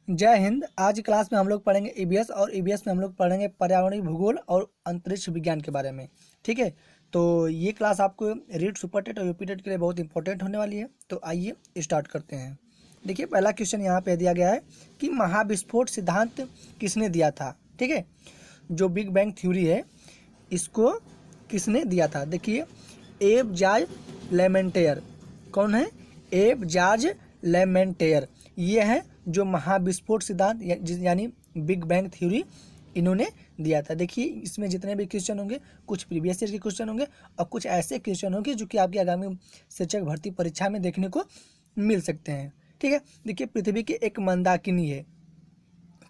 जय हिंद। आज की क्लास में हम लोग पढ़ेंगे ईवीएस और ईवीएस में हम लोग पढ़ेंगे पर्यावरणीय भूगोल और अंतरिक्ष विज्ञान के बारे में। ठीक है, तो ये क्लास आपको रीट सुपर टेट और यूपी टेट के लिए बहुत इंपॉर्टेंट होने वाली है। तो आइए स्टार्ट करते हैं। देखिए, पहला क्वेश्चन यहाँ पे दिया गया है कि महाविस्फोट सिद्धांत किसने दिया था। ठीक है, जो बिग बैंग थ्योरी है इसको किसने दिया था। देखिए, एब जॉर्ज लेमेंटेयर। कौन है? एब जॉर्ज लेमेंटेयर। ये है जो महाविस्फोट सिद्धांत यानी बिग बैंग थ्योरी इन्होंने दिया था। देखिए, इसमें जितने भी क्वेश्चन होंगे कुछ प्रीवियस ईयर के क्वेश्चन होंगे और कुछ ऐसे क्वेश्चन होंगे जो कि आपकी आगामी शिक्षक भर्ती परीक्षा में देखने को मिल सकते हैं। ठीक है, देखिए, पृथ्वी की एक मंदाकिनी है।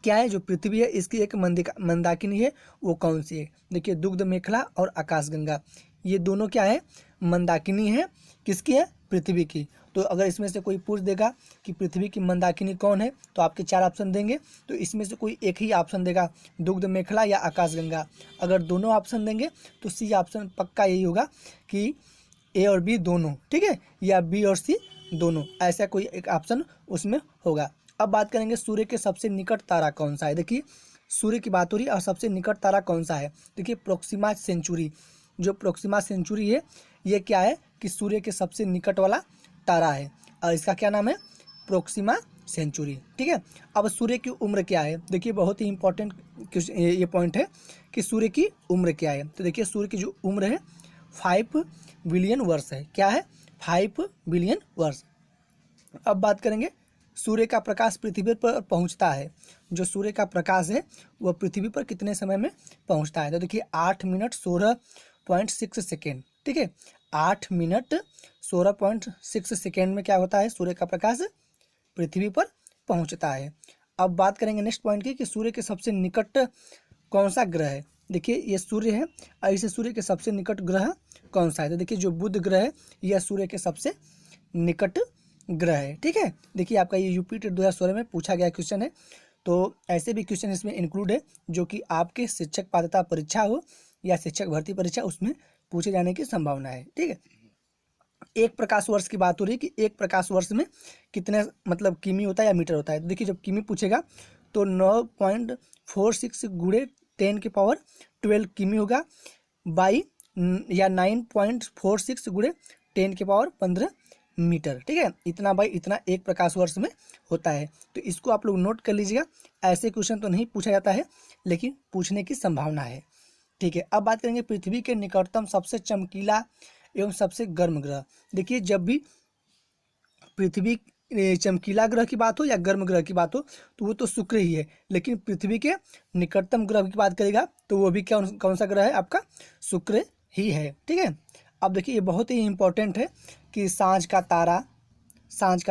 क्या है? जो पृथ्वी है इसकी एक मंदाकिनी है, वो कौन सी है? देखिए, दुग्ध मेखला और आकाशगंगा, ये दोनों क्या है? मंदाकिनी है। किसकी है? पृथ्वी की। तो अगर इसमें से कोई पूछ देगा कि पृथ्वी की मंदाकिनी कौन है, तो आपके चार ऑप्शन देंगे, तो इसमें से कोई एक ही ऑप्शन देगा, दुग्ध मेखला या आकाशगंगा। अगर दोनों ऑप्शन देंगे तो सी ऑप्शन पक्का यही होगा कि ए और बी दोनों। ठीक है, या बी और सी दोनों, ऐसा कोई एक ऑप्शन उसमें होगा। अब बात करेंगे सूर्य के सबसे निकट तारा कौन सा है। देखिए, सूर्य की बात हो रही है और सबसे निकट तारा कौन सा है। देखिए, प्रोक्सिमा सेंचुरी। जो प्रोक्सिमा सेंचुरी है ये क्या है कि सूर्य के सबसे निकट वाला तारा है और इसका क्या नाम है? Proxima Centauri. ठीक है, अब सूर्य की उम्र क्या है। देखिए, बहुत ही इंपॉर्टेंट ये पॉइंट है कि सूर्य की उम्र क्या है। तो देखिए, सूर्य की जो उम्र है 5 बिलियन वर्ष है। क्या है? 5 बिलियन वर्ष। अब बात करेंगे सूर्य का प्रकाश पृथ्वी पर पहुंचता है। जो सूर्य का प्रकाश है वह पृथ्वी पर कितने समय में पहुंचता है। तो देखिए, 8 मिनट 16.6 सेकेंड। ठीक है, 8 मिनट 16.6 सेकेंड में क्या होता है? सूर्य का प्रकाश पृथ्वी पर पहुंचता है। अब बात करेंगे नेक्स्ट पॉइंट की कि सूर्य के सबसे निकट कौन सा ग्रह है। देखिए, ये सूर्य है और इसे सूर्य के सबसे निकट ग्रह कौन सा है। तो देखिए, जो बुध ग्रह है यह सूर्य के सबसे निकट ग्रह है। ठीक है, देखिए, आपका ये यूपी टेट 2016 में पूछा गया क्वेश्चन है। तो ऐसे भी क्वेश्चन इसमें इंक्लूड है जो कि आपके शिक्षक पात्रता परीक्षा हो या शिक्षक भर्ती परीक्षा, उसमें पूछे जाने की संभावना है। ठीक है, एक प्रकाश वर्ष की बात हो रही है कि एक प्रकाश वर्ष में कितने मतलब किमी होता है या मीटर होता है। तो देखिए, जब किमी पूछेगा तो 9.46 गुणे 10 की पावर 12 किमी होगा, बाई या 9.46 गुणे 10 की पावर 15 मीटर। ठीक है, इतना बाई इतना एक प्रकाश वर्ष में होता है। तो इसको आप लोग नोट कर लीजिएगा। ऐसे क्वेश्चन तो नहीं पूछा जाता है लेकिन पूछने की संभावना है। ठीक है, अब बात करेंगे पृथ्वी के निकटतम सबसे चमकीला एवं सबसे गर्म ग्रह। देखिए, जब भी पृथ्वी चमकीला ग्रह की बात हो या गर्म ग्रह की बात हो तो वो तो शुक्र ही है, लेकिन पृथ्वी के निकटतम ग्रह की बात करेगा तो वो भी क्या कौन सा ग्रह है? आपका शुक्र ही है। ठीक है, अब देखिए, ये बहुत ही इंपॉर्टेंट है कि सांझ का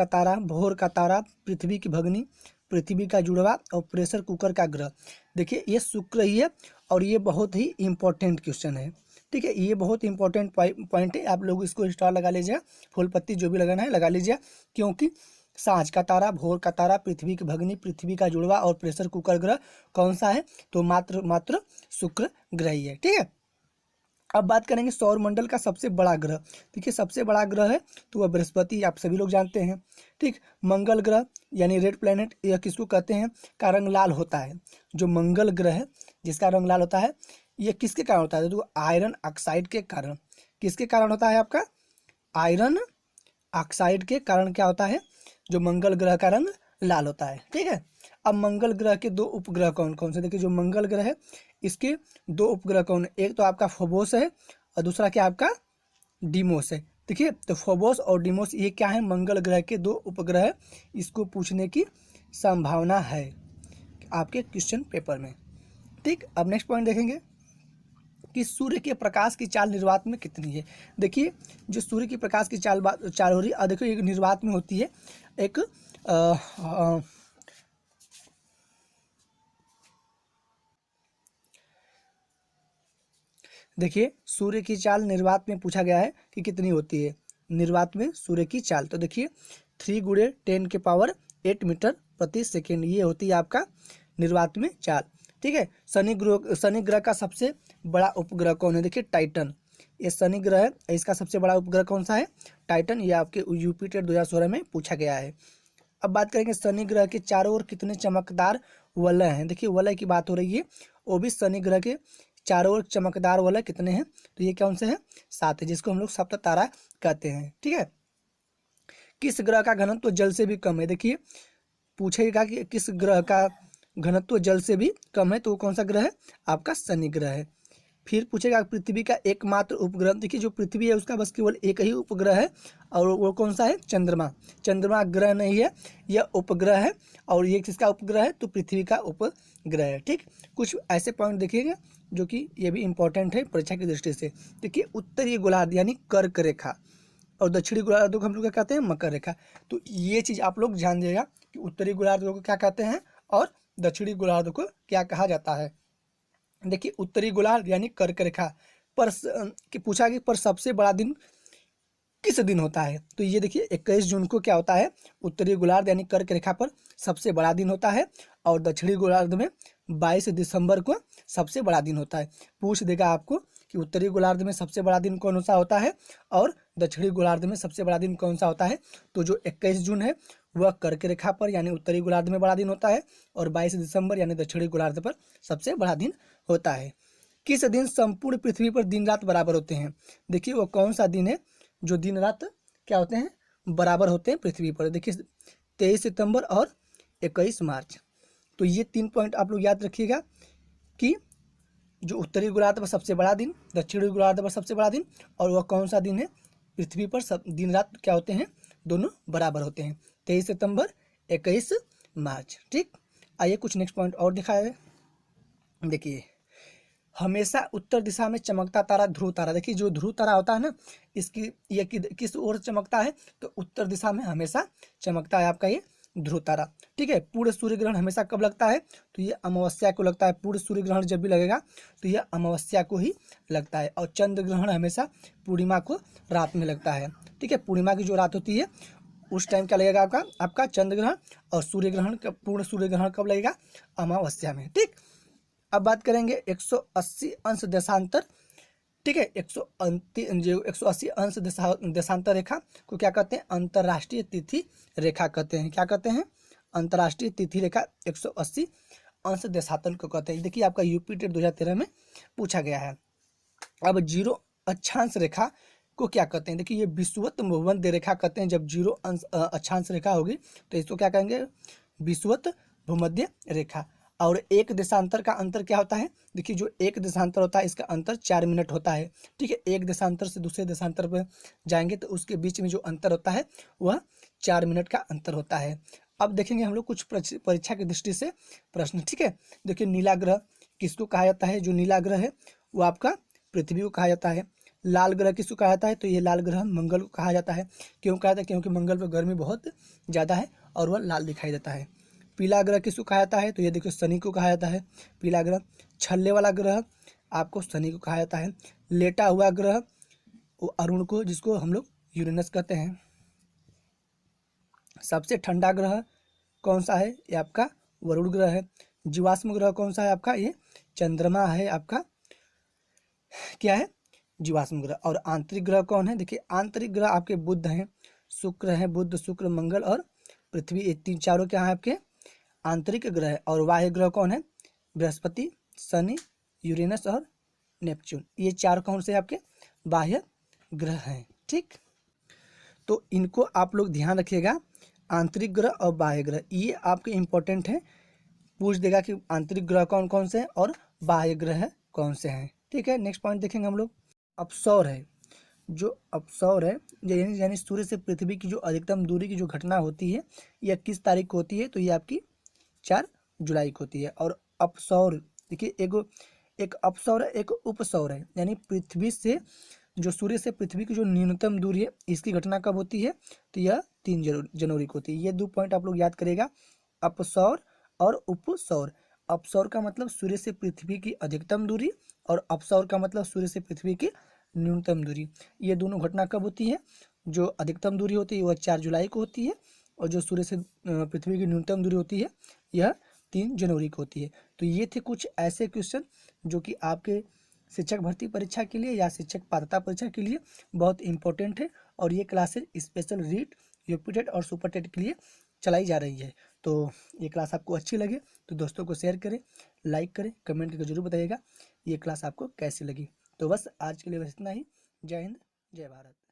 तारा, भोर का तारा, पृथ्वी की भगनी, पृथ्वी का जुड़वा और प्रेशर कुकर का ग्रह। देखिए, ये शुक्र ही है और ये बहुत ही इंपॉर्टेंट क्वेश्चन है। ठीक है, ये बहुत इंपॉर्टेंट पॉइंट है। आप लोग इसको स्टार लगा लीजिए, फूल पत्ती जो भी लगाना है लगा लीजिए, क्योंकि सांझ का तारा, भोर का तारा, पृथ्वी की भगनी, पृथ्वी का जुड़वा और प्रेशर कुकर ग्रह कौन सा है? तो मात्र शुक्र ग्रह ही है। ठीक है, अब बात करेंगे सौरमंडल का सबसे बड़ा ग्रह। देखिए, सबसे बड़ा ग्रह है तो वह बृहस्पति, आप सभी लोग जानते हैं। ठीक, मंगल ग्रह यानी रेड प्लैनेट, यह किसको कहते हैं? का रंग लाल होता है। जो मंगल ग्रह है जिसका रंग लाल होता है, यह किसके कारण होता है? तो आयरन ऑक्साइड के कारण। किसके कारण होता है? आपका आयरन ऑक्साइड के कारण क्या होता है? जो मंगल ग्रह का रंग लाल होता है। ठीक है, अब मंगल ग्रह के दो उपग्रह कौन कौन से? देखिए, जो मंगल ग्रह है इसके दो उपग्रह कौन है? एक तो आपका फोबोस है और दूसरा क्या आपका डीमोस है। देखिए, तो फोबोस और डीमोस ये क्या है? मंगल ग्रह के दो उपग्रह है। इसको पूछने की संभावना है आपके क्वेश्चन पेपर में। ठीक, अब नेक्स्ट पॉइंट देखेंगे कि सूर्य के प्रकाश की चाल निर्वात में कितनी है। देखिए, जो सूर्य की प्रकाश की चाल हो रही है, देखिए, एक निर्वात में होती है एक देखिए, सूर्य की चाल निर्वात में पूछा गया है कि कितनी होती है निर्वात में सूर्य की चाल। तो देखिए, 3 गुणे 10 के पावर 8 मीटर प्रति सेकेंड, ये होती है आपका निर्वात में चाल। ठीक है, शनि ग्रह का सबसे बड़ा उपग्रह कौन है? देखिए, टाइटन। ये शनि ग्रह है, इसका सबसे बड़ा उपग्रह कौन सा है? टाइटन। ये आपके यूपी टेट 2016 में पूछा गया है। अब बात करेंगे शनि ग्रह के चारों ओर कितने चमकदार वलय हैं। देखिए वलय की बात हो रही है, वो भी शनि ग्रह के चारों ओर चमकदार वलय कितने हैं, तो ये कौन से हैं, 7 है, जिसको हम लोग सप्त तारा कहते हैं। ठीक है, किस ग्रह का घनत्व जल से भी कम है। देखिए पूछेगा कि किस ग्रह का घनत्व जल से भी कम है, तो वो कौन सा ग्रह है, आपका शनि ग्रह है। फिर पूछेगा पृथ्वी का एकमात्र उपग्रह। देखिए जो पृथ्वी है उसका बस केवल एक ही उपग्रह है, और वो कौन सा है, चंद्रमा। चंद्रमा ग्रह नहीं है, यह उपग्रह है, और ये किसका उपग्रह है, तो पृथ्वी का उपग्रह है। ठीक, कुछ ऐसे पॉइंट देखिएगा जो कि ये भी इंपॉर्टेंट है परीक्षा की दृष्टि से। देखिए उत्तरीय गोलार्ध यानी कर्क रेखा, और दक्षिणी गोलार्ध को हम लोग क्या कहते हैं, मकर रेखा। तो ये चीज़ आप लोग ध्यान दिएगा कि उत्तरी गोलार्ध को क्या कहते हैं और दक्षिणी गोलार्ध को क्या कहा जाता है। देखिए उत्तरी गोलार्ध यानी कर्क रेखा पर कि पूछा कि पर सबसे बड़ा दिन किस दिन होता है, तो ये देखिए 21 जून को क्या होता है, उत्तरी गोलार्ध यानी कर्क रेखा पर सबसे बड़ा दिन होता है, और दक्षिणी गोलार्ध में 22 दिसंबर को सबसे बड़ा दिन होता है। पूछ देगा आपको कि उत्तरी गोलार्ध में सबसे बड़ा दिन कौन सा होता है और दक्षिणी गोलार्ध में सबसे बड़ा दिन कौन सा होता है, तो जो 21 जून है वह कर्क रेखा पर यानी उत्तरी गोलार्ध में बड़ा दिन होता है, और 22 दिसंबर यानी दक्षिणी गोलार्ध पर सबसे बड़ा दिन होता है। किस दिन संपूर्ण पृथ्वी पर दिन रात बराबर होते हैं। देखिए वो कौन सा दिन है जो दिन रात क्या होते हैं, बराबर होते हैं पृथ्वी पर। देखिए 23 सितंबर और 21 मार्च। तो ये 3 पॉइंट आप लोग याद रखिएगा कि जो उत्तरी गोलार्ध पर सबसे बड़ा दिन, दक्षिणी गोलार्ध पर सबसे बड़ा दिन, और वह कौन सा दिन है, पृथ्वी पर सब दिन रात क्या होते हैं, दोनों बराबर होते हैं, 23 सितंबर 21 मार्च। ठीक, आइए कुछ नेक्स्ट पॉइंट और दिखाए। देखिए हमेशा उत्तर दिशा में चमकता तारा ध्रुव तारा। देखिए जो ध्रुव तारा होता है ना, इसकी ये किस ओर चमकता है, तो उत्तर दिशा में हमेशा चमकता है आपका ये ध्रुव तारा। ठीक है, पूर्ण सूर्य ग्रहण हमेशा कब लगता है, तो ये अमावस्या को लगता है। पूर्ण सूर्य ग्रहण जब भी लगेगा तो यह अमावस्या को ही लगता है, और चंद्र ग्रहण हमेशा पूर्णिमा को रात में लगता है। ठीक है, पूर्णिमा की जो रात होती है उस टाइम क्या लगेगा आपका चंद्र ग्रहण, और सूर्य ग्रहण पूर्ण सूर्य ग्रहण कब लगेगा, अमावस्या में। ठीक, अब बात करेंगे 180 अंश देशांतर। ठीक है, 180 अंश देशांतर रेखा को क्या कहते हैं, अंतर्राष्ट्रीय तिथि रेखा कहते हैं। क्या कहते हैं, अंतर्राष्ट्रीय तिथि रेखा 180 अंश देशांतर को कहते हैं। देखिए आपका यूपी टेट 2013 में पूछा गया है। अब 0 अक्षांश रेखा को क्या कहते हैं। देखिए ये विषुवत भूमध्य रेखा कहते हैं। जब 0 अक्षांश रेखा होगी तो इसको क्या कहेंगे, विषुवत भूमध्य रेखा। और एक देशांतर का अंतर क्या होता है, देखिए जो एक देशांतर होता है इसका अंतर 4 मिनट होता है। ठीक है, एक देशांतर से दूसरे देशांतर पर जाएंगे तो उसके बीच में जो अंतर होता है वह 4 मिनट का अंतर होता है। अब देखेंगे हम लोग कुछ परीक्षा की दृष्टि से प्रश्न। ठीक है, देखिए नीला ग्रह किसको कहा जाता है, जो नीला ग्रह है वो आपका पृथ्वी को कहा जाता है। लाल ग्रह किसको कहा जाता है, तो ये लाल ग्रह मंगल को कहा जाता है। क्यों कहा जाता है, क्योंकि मंगल पर गर्मी बहुत ज़्यादा है और वह लाल दिखाई देता है। पीला ग्रह किसको कहा जाता है, तो ये देखिए शनि को कहा जाता है पीला ग्रह। छल्ले वाला ग्रह आपको शनि को कहा जाता है। लेटा हुआ ग्रह वो अरुण को, जिसको हम लोग यूरेनस कहते हैं। सबसे ठंडा ग्रह कौन सा है, ये आपका वरुण ग्रह है। जीवाश्म ग्रह कौन सा है आपका, ये चंद्रमा है आपका, क्या है, जीवाश्म ग्रह। और आंतरिक ग्रह कौन है, देखिए आंतरिक ग्रह आपके बुध हैं, शुक्र है, बुध शुक्र मंगल और पृथ्वी। ये 3 क्या है आपके आंतरिक ग्रह है। और बाह्य ग्रह कौन है, बृहस्पति, शनि, यूरेनस और नेपच्यून। ये 4 कौन से आपके बाह्य ग्रह हैं। ठीक, तो इनको आप लोग ध्यान रखिएगा, आंतरिक ग्रह और बाह्य ग्रह ये आपके इंपॉर्टेंट है। पूछ देगा कि आंतरिक ग्रह कौन कौन से हैं और बाह्य ग्रह कौन से हैं। ठीक है, नेक्स्ट पॉइंट देखेंगे हम लोग। अपसौर है, जो अपसौर है यानी सूर्य से पृथ्वी की जो अधिकतम दूरी की जो घटना होती है यह किस तारीख को होती है, तो ये आपकी 4 जुलाई को होती है। और अपसौर देखिए एक अपसौर है, एक उपसौर है, यानी पृथ्वी से जो सूर्य से पृथ्वी की जो न्यूनतम दूरी है इसकी घटना कब होती है, तो यह 3 जनवरी को होती है। ये 2 पॉइंट आप लोग याद करेगा, अपसौर और उपसौर। अपसौर का मतलब सूर्य से पृथ्वी की अधिकतम दूरी, और अपसौर का मतलब सूर्य से पृथ्वी की न्यूनतम दूरी। ये दोनों घटना कब होती है, जो अधिकतम दूरी होती है वह 4 जुलाई को होती है, और जो सूर्य से पृथ्वी की न्यूनतम दूरी होती है यह 3 जनवरी को होती है। तो ये थे कुछ ऐसे क्वेश्चन जो कि आपके शिक्षक भर्ती परीक्षा के लिए या शिक्षक पात्रता परीक्षा के लिए बहुत इंपॉर्टेंट है। और ये classes special REET, UP TET और सुपर टेट के लिए चलाई जा रही है। तो ये क्लास आपको अच्छी लगे तो दोस्तों को शेयर करें, लाइक करें, कमेंट करके जरूर बताइएगा ये क्लास आपको कैसी लगी। तो बस आज के लिए बस इतना ही। जय हिंद, जय भारत।